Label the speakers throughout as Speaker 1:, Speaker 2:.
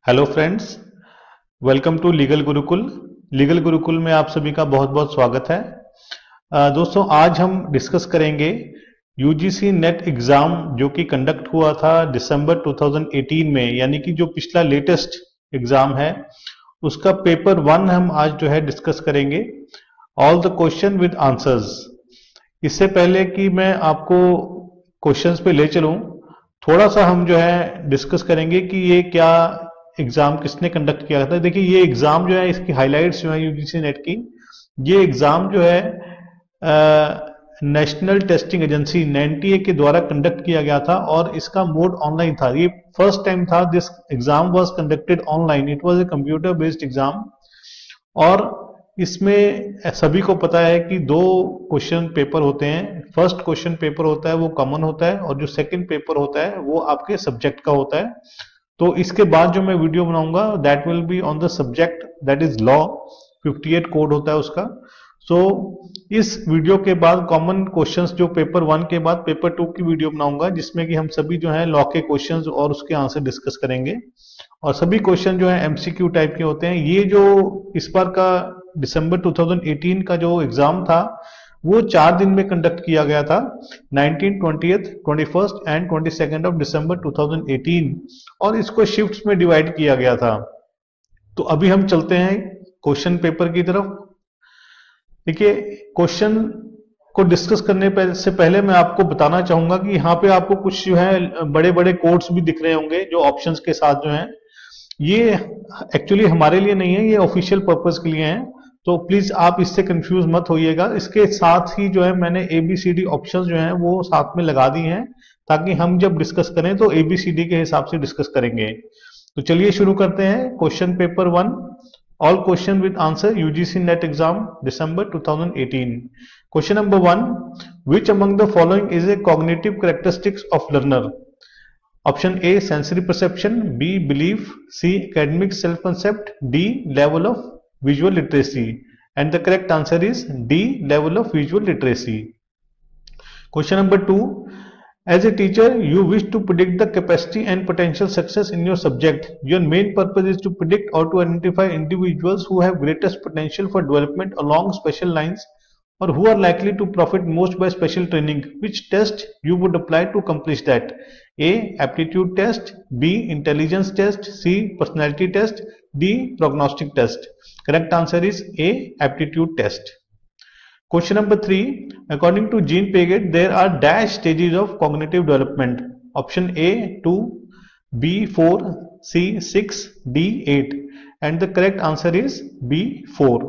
Speaker 1: Hello friends, welcome to legal Gurukul. Legal Gurukul में आप सभी का बहुत बहुत स्वागत है। दोस्तों, आज हम डिस्कस करेंगे यूजीसी नेट एग्जाम जो कि कंडक्ट हुआ था दिसंबर 2018 में, यानी कि जो पिछला लेटेस्ट एग्जाम है उसका पेपर 1 हम आज जो है डिस्कस करेंगे, all the question with answers. इससे पहले कि मैं आपको क्वेश्चंस पे ले चलूं, थोड़ा सा हम जो है डिस्कस करेंगे कि ये क्या एग्जाम किसने कंडक्ट किया था। देखिए, ये एग्जाम जो है, इसकी हाइलाइट्स जो है यूजीसी नेट की, ये एग्जाम जो है नेशनल टेस्टिंग एजेंसी एनटीए के द्वारा कंडक्ट किया गया था और इसका मोड ऑनलाइन था। ये फर्स्ट टाइम था this exam was conducted online. It was a computer based exam और इसमें सभी को पता है कि दो क्वेश्चन पेपर होते हैं। फर्स्ट क्वेश्चन पेपर होता है वो कॉमन होता है और जो सेकंड पेपर होता है वो आपके सब्जेक्ट का होता है। तो इसके बाद जो मैं वीडियो बनाऊंगा that will be on the subject that is law. 58 code होता है उसका। सो इस वीडियो के बाद कॉमन क्वेश्चंस जो पेपर 1 के बाद पेपर 2 की वीडियो बनाऊंगा, जिसमें कि हम सभी जो है लॉ के क्वेश्चंस और उसके आंसर डिस्कस करेंगे और सभी क्वेश्चन जो है एमसीक्यू टाइप के होते हैं। ये जो इस बार का दिसंबर 2018 का जो एग्जाम था वो 4 दिन में कंडक्ट किया गया था, 19, 20th, 21st and 22nd of December 2018, और इसको शिफ्ट्स में डिवाइड किया गया था। तो अभी हम चलते हैं क्वेश्चन पेपर की तरफ। देखिए, क्वेश्चन को डिस्कस करने से पहले मैं आपको बताना चाहूंगा कि यहाँ पे आपको कुछ जो है बड़े बड़े कोड्स भी दिख रहे होंगे जो ऑप्शंस के साथ जो है, ये एक्चुअली हमारे लिए नहीं है, ये ऑफिशियल पर्पस के लिए हैं। तो प्लीज आप इससे कंफ्यूज मत होइएगा। इसके साथ ही जो है मैंने एबीसीडी ऑप्शंस जो हैं वो साथ में लगा दी हैं ताकि हम जब डिस्कस करें तो एबीसीडी के हिसाब से डिस्कस करेंगे। तो चलिए शुरू करते हैं question paper 1, all question with answer, UGC NET exam December 2018। Question number 1, which among the following is a cognitive characteristics of learner? Option A sensory perception, B belief, C academic self concept, D level of visual literacy, and the correct answer is D, level of visual literacy. Question number 2, as a teacher you wish to predict the capacity and potential success in your subject. Your main purpose is to predict or to identify individuals who have greatest potential for development along special lines or who are likely to profit most by special training. Which test you would apply to accomplish that? A, aptitude test, B, intelligence test, C, personality test, D, prognostic test. Correct answer is A, aptitude test. Question number 3, according to Jean Piaget there are dash stages of cognitive development. Option A 2, B 4, C 6, D 8, and the correct answer is B 4.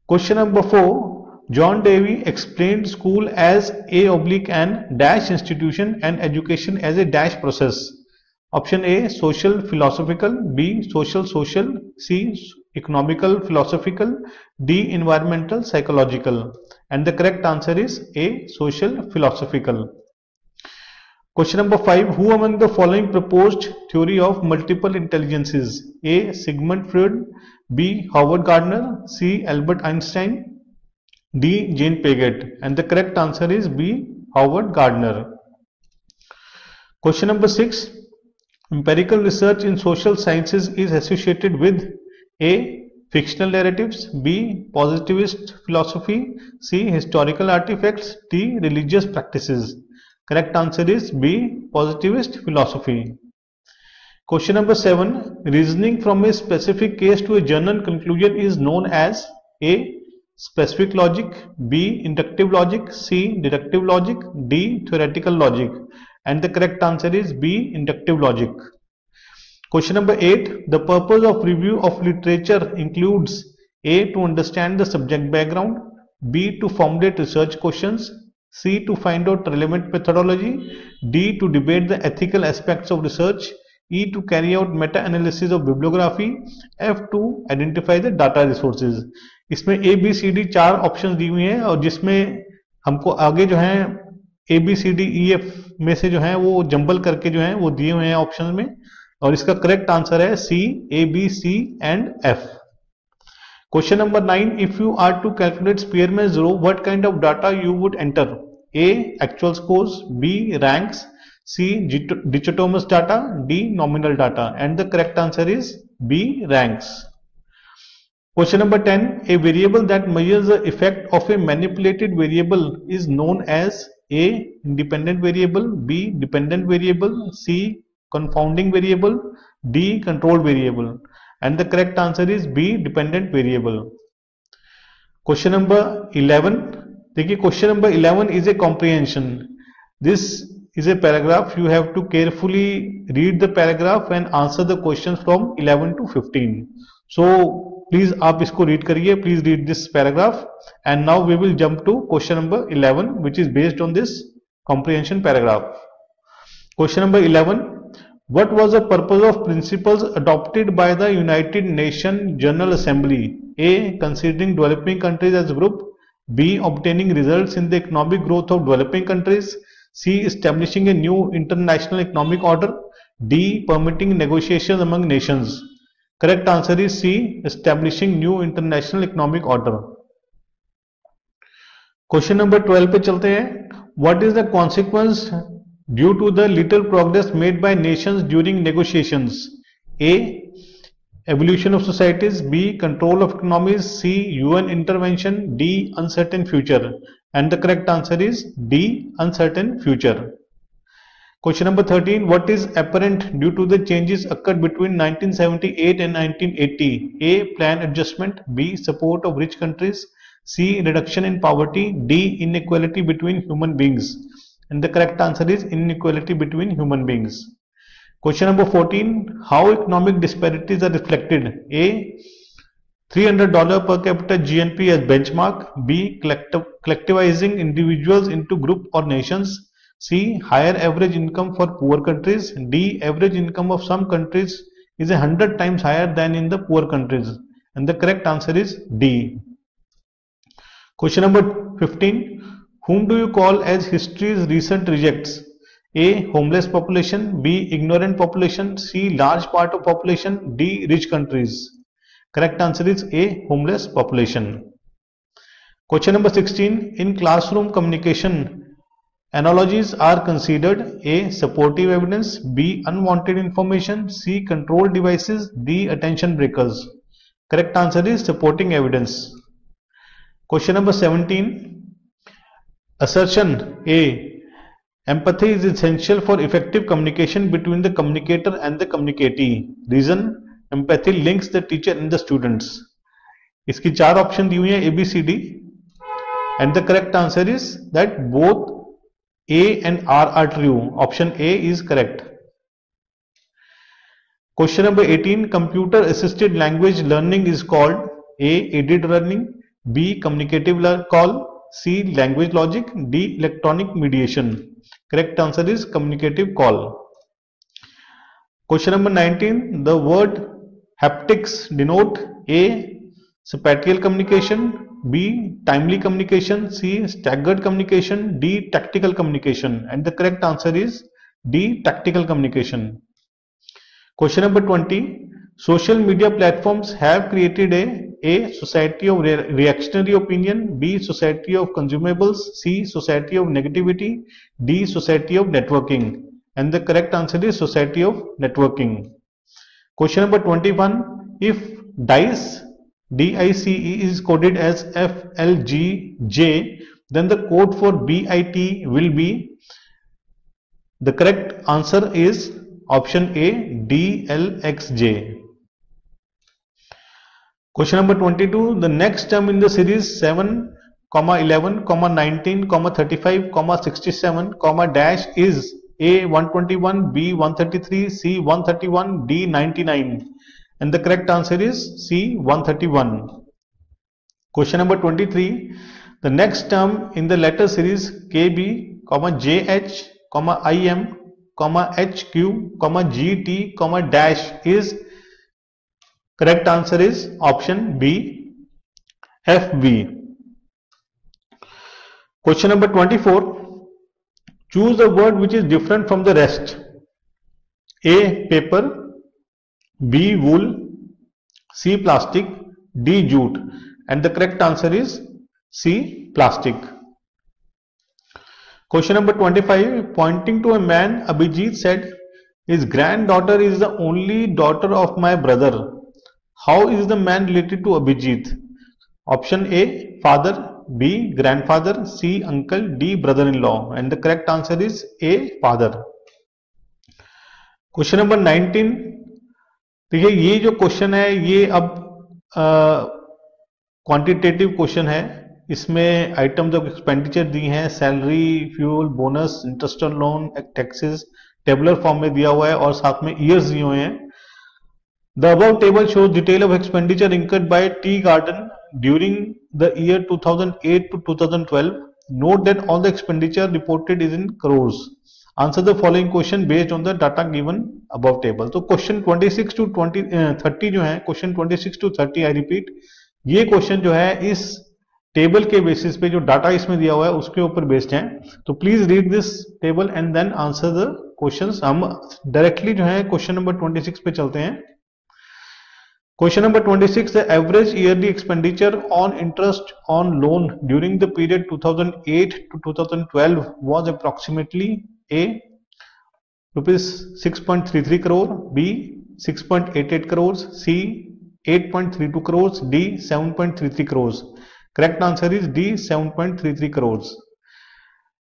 Speaker 1: Question number 4, John Dewey explained school as an dash institution and education as a dash process. Option A social philosophical, B social, C economical philosophical, D environmental psychological, and the correct answer is A social philosophical. Question number 5, who among the following proposed theory of multiple intelligences? A Sigmund Freud, B Howard Gardner, C Albert Einstein, D Jean Piaget, and the correct answer is B Howard Gardner. Question number 6, empirical research in social sciences is associated with A fictional narratives, B positivist philosophy, C historical artifacts, D religious practices. Correct answer is B positivist philosophy. Question number 7, reasoning from a specific case to a general conclusion is known as A specific logic, B inductive logic, C deductive logic, D theoretical logic, and the correct answer is B inductive logic. Question number 8, the purpose of review of literature includes A to understand the subject background, B to formulate research questions, C to find out relevant methodology, D to debate the ethical aspects of research, E to carry out meta-analysis of bibliography, F to identify the data resources. इसमें A B C D 4 option दी हुई हैं और जिसमें हमको आगे जो है A B C D E F में से जो है वो जंबल करके जो है वो दिए हुए हैं ऑप्शन में, और इसका करेक्ट आंसर है C, A, B, C and F. Question number 9, if you are to calculate Spearman's rho, what kind of data you would enter? A actual scores, B ranks, C. Dichotomous data, D. Nominal data, and the correct answer is B. Ranks. Question number 10. A variable that measures the effect of a manipulated variable is known as A. Independent variable, B. Dependent variable, C. Confounding variable, D. Controlled variable, and the correct answer is B. Dependent variable. Question number 11. देखिए, question number 11 is a comprehension. This is a paragraph. You have to carefully read the paragraph and answer the questions from 11 to 15. So please आप इसको read करिए. Please read this paragraph. And now we will jump to question number 11 which is based on this comprehension paragraph. Question number 11. What was the purpose of principles adopted by the United Nations General Assembly? A. Considering developing countries as a group. B. Obtaining results in the economic growth of developing countries. C. Establishing a new international economic order. D. Permitting negotiations among nations. Correct answer is C. Establishing new international economic order. Question number 12 पे चलते हैं. What is the consequence due to the little progress made by nations during negotiations? A. Evolution of societies. B. Control of economies. C. UN intervention. D. Uncertain future. And the correct answer is D. Uncertain future. Question number 13. What is apparent due to the changes occurred between 1978 and 1980? A. Plan adjustment. B. Support of rich countries. C. Reduction in poverty. D. Inequality between human beings. And the correct answer is inequality between human beings. Question number 14. How economic disparities are reflected? A. $300 per capita GNP as benchmark. B. Collectivizing individuals into group or nations. C. Higher average income for poor countries. D. Average income of some countries is 100 times higher than in the poor countries. And the correct answer is D. Question number 15. Whom do you call as history's recent rejects? A. Homeless population. B. Ignorant population. C. Large part of population. D. Rich countries. Correct answer is A. Homeless population. Question number 16. In classroom communication, analogies are considered: A. Supportive evidence. B. Unwanted information. C. Control devices. D. Attention breakers. Correct answer is supporting evidence. Question number 17. Assertion A. Empathy is essential for effective communication between the communicator and the communicatee. Reason: empathy links the teacher and the students. इसकी चार option दी हुई है ABCD, and the correct answer is that both A and R are true. Option A is correct. Question number 18. Computer assisted language learning is called: A. Aided learning. B. Communicative call. C. Language logic. D. Electronic mediation. Correct answer is communicative call. Question number 19. The word haptics denote: A. Spatial communication. B. Timely communication. C. Staggered communication. D. Tactical communication. And the correct answer is D. Tactical communication. Question number 20. Social media platforms have created A. Society of reactionary opinion. B. Society of consumables. C. Society of negativity. D. Society of networking. And the correct answer is society of networking. Question number 21. If DICE, DICE is coded as FLGJ, then the code for BIT will be: the correct answer is option A. DLXJ. Question number 22. The next term in the series 7, 11, 19, 35, 67, dash is: A. 121, B. 133, C. 131, D. 99. And the correct answer is C. 131. Question number 23. The next term in the letter series KB, JH, IM, HQ, GT, dash is: correct answer is option B. FB. Question number 24. Choose a word which is different from the rest. A. Paper. B. Wool. C. Plastic. D. Jute. And the correct answer is C. Plastic. Question number 25. Pointing to a man, Abhijit said, his granddaughter is the only daughter of my brother. How is the man related to Abhijit? Option A, father. B, grandfather. C, uncle. D, brother-in-law. And the correct answer is A, father. Question number 19. देखिए ये जो question है ये अब quantitative question है. इसमें items of expenditure दी हैं, salary, fuel, bonus, interest on loan, taxes tabular form में दिया हुआ है और साथ में ईयर्स दिए हुए हैं. The above table shows detail of expenditure incurred by tea garden during the year 2008 to 2012. Note that all the expenditure reported is in crores. Answer the following question based on the data given above table. तो question 26 to 30 जो है, question 26 to 30 I repeat, ये question जो है इस table के basis पे जो डाटा इसमें दिया हुआ है उसके ऊपर बेस्ड है. तो please read this table and then answer the questions. हम डायरेक्टली जो है क्वेश्चन नंबर 26 पे चलते हैं. Question number 26. The average yearly expenditure on interest on loan during the period 2008 to 2012 was approximately A, rupees 6.33 crore, B, 6.88 crores, C, 8.32 crores, D, 7.33 crores. Correct answer is D, 7.33 crores.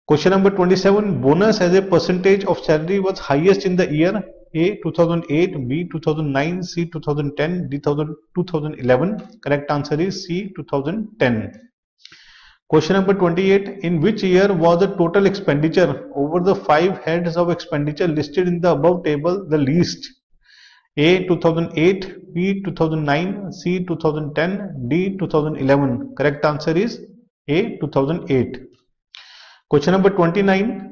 Speaker 1: Question number 27. Bonus as a percentage of salary was highest in the year A, 2008, B, 2009, C, 2010, D, 2011. Correct answer is C, 2010. Question number 28. In which year was the total expenditure over the 5 heads of expenditure listed in the above table the least? A, 2008, B, 2009, C, 2010, D, 2011. Correct answer is A, 2008. Question number 29.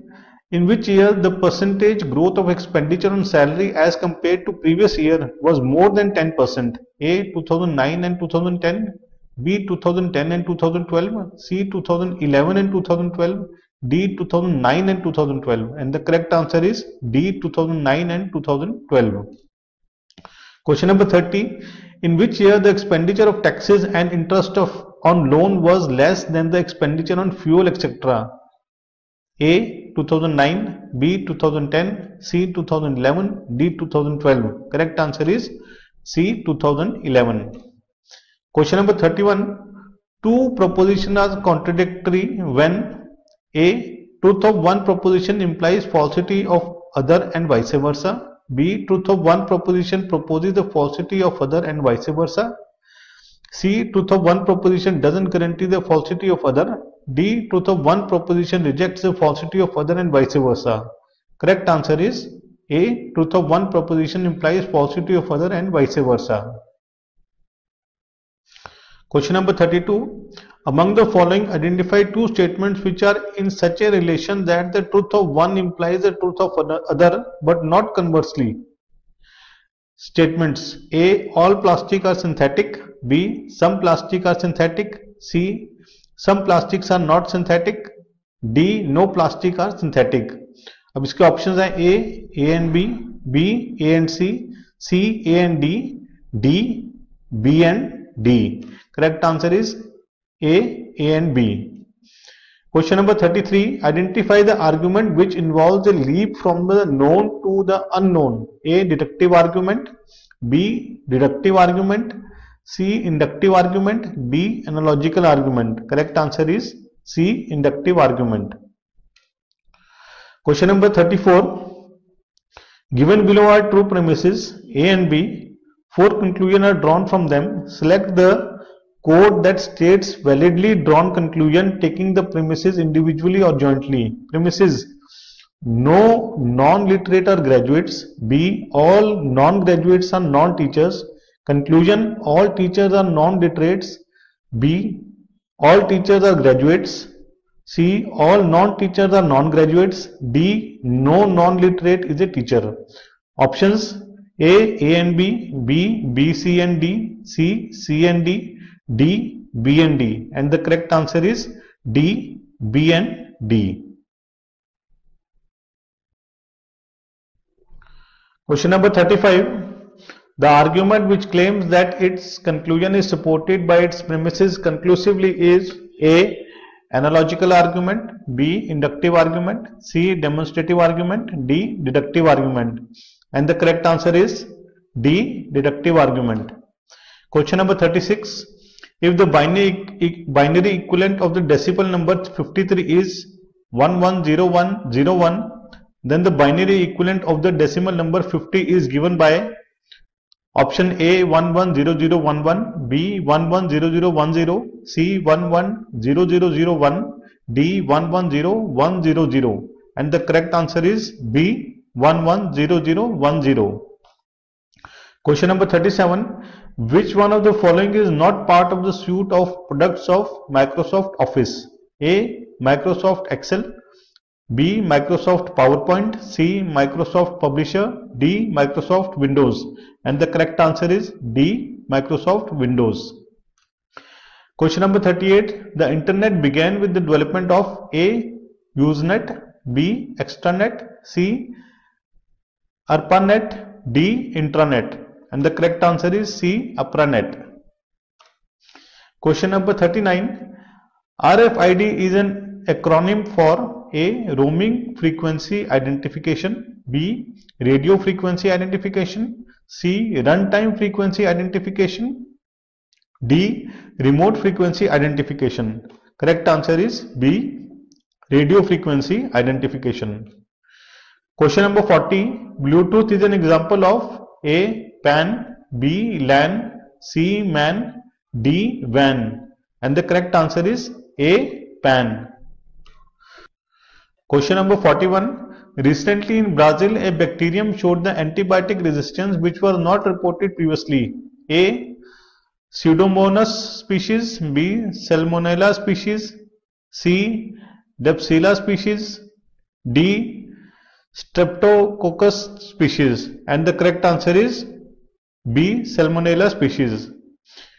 Speaker 1: In which year the percentage growth of expenditure on salary as compared to previous year was more than 10%? A, 2009 and 2010, B, 2010 and 2012, C, 2011 and 2012, D, 2009 and 2012. And the correct answer is D, 2009 and 2012. Question number 30. In which year the expenditure of taxes and interest on loan was less than the expenditure on fuel, etc.? A, 2009, B, 2010, C, 2011, D, 2012. Correct answer is C, 2011. Question number 31. Two propositions are contradictory when A, truth of one proposition implies falsity of other and vice versa. B, truth of one proposition proposes the falsity of other and vice versa. C, truth of one proposition doesn't guarantee the falsity of other. D, truth of one proposition rejects the falsity of other and vice versa. Correct answer is A, truth of one proposition implies falsity of other and vice versa. Question number 32. Among the following, identify two statements which are in such a relation that the truth of one implies the truth of other but not conversely. Statements. A, all plastic are synthetic. B, some plastic are synthetic. C, some plastics are not synthetic. D, no plastic are synthetic. अब इसके options हैं A and B, B, A and C, C, A and D, D, B and D. Correct answer is A and B. Question number 33. Identify the argument which involves a leap from the known to the unknown. A, deductive argument. B, deductive argument. C, inductive argument. D, analogical argument. Correct answer is C, inductive argument. Question number 34. Given below are true premises A and B. 4 conclusions are drawn from them. Select the code that states validly drawn conclusion taking the premises individually or jointly. Premises: no non-literate are graduates. B, all non-graduates are non-teachers. Conclusion: all teachers are non-literates. B, all teachers are graduates. C, all non-teachers are non-graduates. D, no non-literate is a teacher. Options: A and B, B, B, C and D, C, C and D, D, B and D. And the correct answer is D, B and D. Question number 35. The argument which claims that its conclusion is supported by its premises conclusively is A, analogical argument, B, inductive argument, C, demonstrative argument, D, deductive argument. And the correct answer is D, deductive argument. Question number 36. If the binary equivalent of the decimal number 53 is 110101, then the binary equivalent of the decimal number 50 is given by option A 110011, B 110010, C 110001, D 110100, and the correct answer is B 110010. Question number 37. Which one of the following is not part of the suite of products of Microsoft Office? A, Microsoft Excel, B, Microsoft PowerPoint, C, Microsoft Publisher, D, Microsoft Windows. And the correct answer is D, Microsoft Windows. Question number 38. The internet began with the development of A, Usenet, B, Extranet, C, ARPANET, D, Intranet. And the correct answer is C, ARPANET. Question number 39. RFID is an acronym for A, roaming frequency identification, B, radio frequency identification, C, runtime frequency identification, D, remote frequency identification. Correct answer is B, radio frequency identification. Question number 40. Bluetooth is an example of A, PAN, B, LAN, C, MAN, D, WAN. And the correct answer is A, PAN. Question number 41. Recently in Brazil, a bacterium showed the antibiotic resistance which was not reported previously. A, Pseudomonas species, B, Salmonella species, C, Dipsela species, D, Streptococcus species. And the correct answer is B, Salmonella species.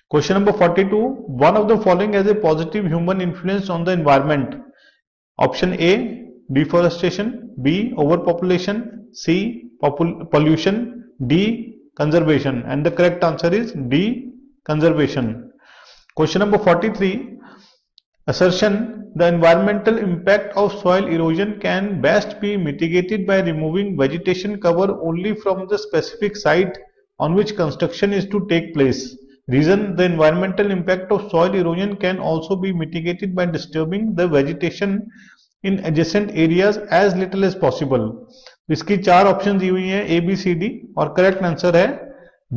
Speaker 1: Question number 42. One of the following has a positive human influence on the environment. Option A, deforestation, B, overpopulation, C, pollution, D, conservation. And the correct answer is D, conservation. Question number 43. Assertion: the environmental impact of soil erosion can best be mitigated by removing vegetation cover only from the specific site on which construction is to take place. Reason: the environmental impact of soil erosion can also be mitigated by disturbing the vegetation in adjacent areas as little as possible. इसकी चार option दी हुई हैं A, B, C, D और correct answer है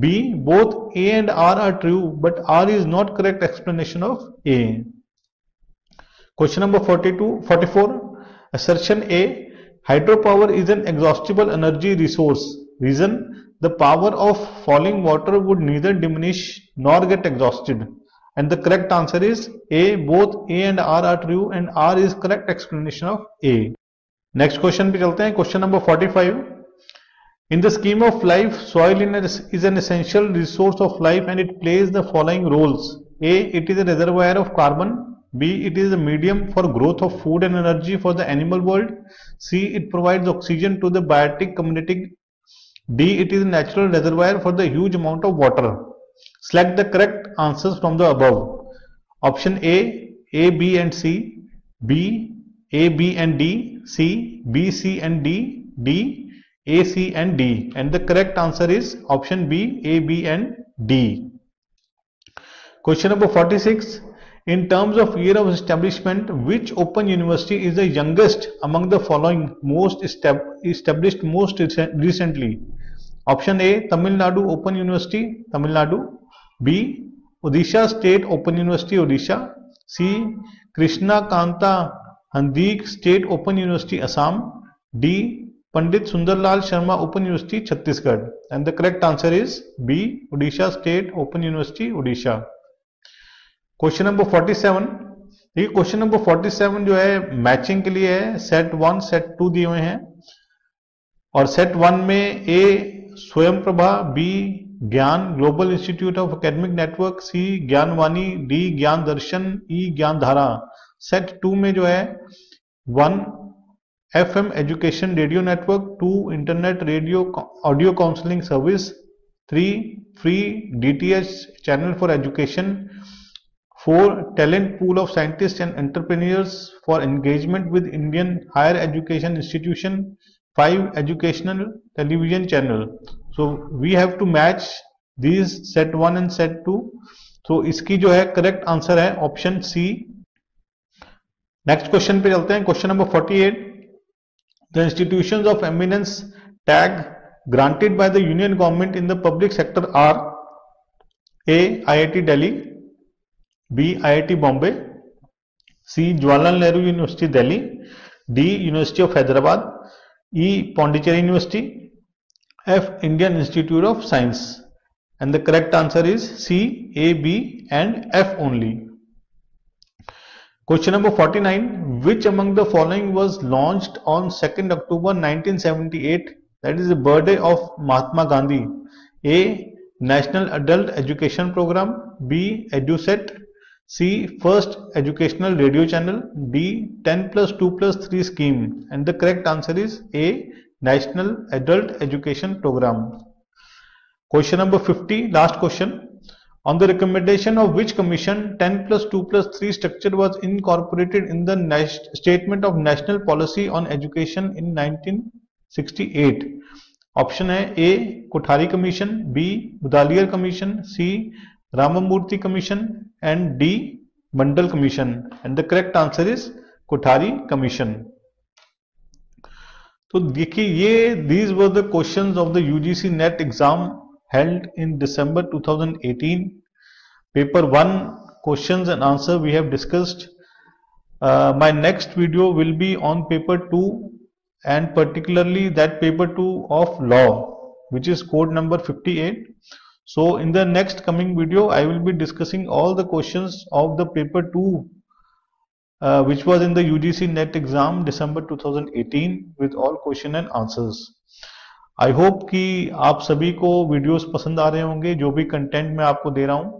Speaker 1: B. Both A and R are true, but R is not correct explanation of A. Question number 44. Assertion A. Hydropower is an exhaustible energy resource. Reason: the power of falling water would neither diminish nor get exhausted. And the correct answer is A. Both A and R are true and R is correct explanation of A. Next question पे चलते हैं. Question number 45. In the scheme of life, soil is an essential resource of life and it plays the following roles. A. It is a reservoir of carbon. B. It is a medium for growth of food and energy for the animal world. C. It provides oxygen to the biotic community. D. It is a natural reservoir for the huge amount of water. Select the correct answers from the above. Option A, B and C, B, A, B and D, C, B, C and D, D, A, C and D. And the correct answer is option B, A, B and D. Question number 46. In terms of year of establishment, which open university is the youngest among the following most established most recently? Option A, Tamil Nadu Open University, Tamil Nadu. B, Odisha State Open University, Odisha. C, Krishna Kanta Handik State Open University, Assam. D, Pandit Sundarlal Sharma Open University, Chhattisgarh. And the correct answer is B, Odisha State Open University, Odisha. Question number 47. ये question number 47 जो है matching के लिए है. Set 1 set 2 दिए हुए हैं और सेट 1 में A Swayam Prabha, B Gyan global institute of academic network, C Gyanvani, D Gyan Darshan, ई ज्ञान धारा. सेट 2 में जो है 1 FM education radio network, 2 internet radio audio counselling service, 3 free DTH channel for education, 4. Talent pool of scientists and entrepreneurs for engagement with Indian higher education institution. 5. Educational television channel. So we have to match these set 1 and set 2. तो इसकी जो है correct answer है option C. Next question पे चलते हैं. Question number 48. The institutions of eminence tag granted by the union government in the public sector are A. IIT Delhi, B. IIT Bombay, C. Jawaharlal Nehru University Delhi, D. University of Hyderabad, E. Pondicherry University, F. Indian Institute of Science. And the correct answer is C, A, B and F only. Question number 49. Which among the following was launched on 2nd October 1978? That is the birthday of Mahatma Gandhi. A. National Adult Education Program. B. EduSet. C. First Educational Radio Channel. D. 10+2+3 scheme. And the correct answer is A. National Adult Education Program. Question number 50. Last question. On the recommendation of which commission 10+2+3 structure was incorporated in the Statement of National Policy on Education in 1968? Option है A Kothari commission, B Mudaliar commission, C Ramamurthi commission and D Mandal commission. And the correct answer is Kothari commission. तो देखिए ये these were the questions of the UGC NET exam held in December 2018. Paper 1 questions and answer we have discussed. My next video will be on paper 2 and particularly that paper 2 of law, which is code number 58. So in the next coming video I will be discussing all the questions of the paper 2 which was in the UGC NET exam December 2018 with all question and answers. I hope कि आप सभी को videos पसंद आ रहे होंगे जो भी content मैं आपको दे रहा हूं,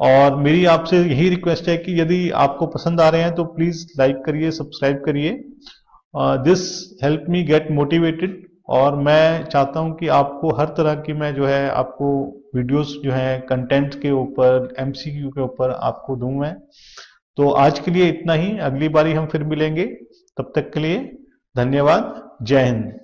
Speaker 1: और मेरी आपसे यही रिक्वेस्ट है कि यदि आपको पसंद आ रहे हैं तो प्लीज लाइक करिए, सब्सक्राइब करिए. This help me get motivated. और मैं चाहता हूं कि आपको हर तरह की मैं जो है आपको वीडियोस जो है कंटेंट के ऊपर, एमसीक्यू के ऊपर आपको दूं मैं. तो आज के लिए इतना ही. अगली बारी हम फिर मिलेंगे. तब तक के लिए धन्यवाद. जय हिंद.